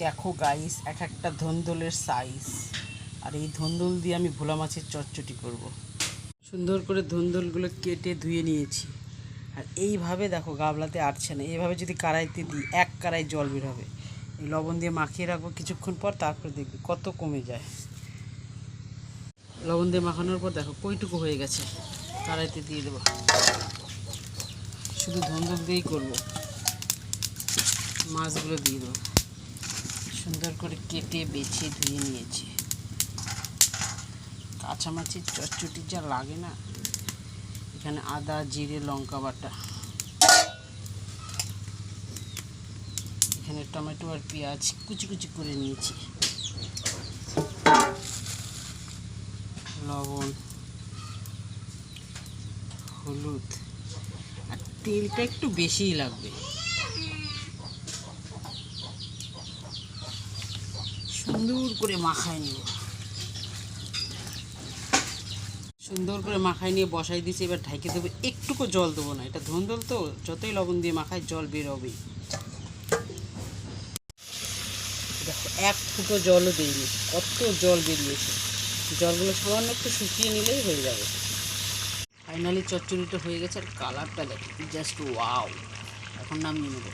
দেখো গাইস, এক একটা ধন্দলের সাইজ। আর এই ধন্দল দিয়ে আমি ভোলা মাছের চচ্চড়ি করব। সুন্দর করে ধন্দলগুলো কেটে ধুয়ে নিয়েছি। আর এইভাবে দেখো গাবলাতে আটছে না, এইভাবে যদি কড়াইতে দিই এক কড়াই জল বের হবে। এই লবণ দিয়ে মাখিয়ে রাখবো, কিছুক্ষণ পর তারপরে দেখবি কত কমে যায়। লবণ দিয়ে মাখানোর পর দেখো কইটুকু হয়ে গেছে। কড়াইতে দিয়ে দেবো, শুধু ধন্দল দিয়েই করবো। মাছগুলো দিয়ে দেবো, সুন্দর করে কেটে বেছে ধুয়ে নিয়েছি। কাঁচা মাছের চচ্চড়ি যা লাগে না। এখানে আদা, জিরে, লঙ্কা বাটা, এখানে টমেটো আর পেঁয়াজ কুচি কুচি করে নিয়েছি, লবণ, হলুদ, আর তেলটা একটু বেশিই লাগবে। সুন্দর করে মাখায় নেব, সুন্দর করে মাখায় নিয়ে বসাই দিয়েছি। এবার ঢাইকে দেবো, একটুকু জল দেবো না, এটা ধন্দল তো যতই লবণ দিয়ে মাখায় জল বেরোবেই। দেখো এক ফুটো জলও দিইনি, কত জল বেরিয়েছে। জলগুলো সামান্য একটু শুকিয়ে নিলেই হয়ে যাবে। ফাইনালি চচ্চড়িটা হয়ে গেছে, আর কালারটা দেখো জাস্ট ওয়াও। এখন নামিয়ে নেবো।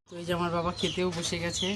তো এই যে আমার বাবা খেতেও বসে গেছে।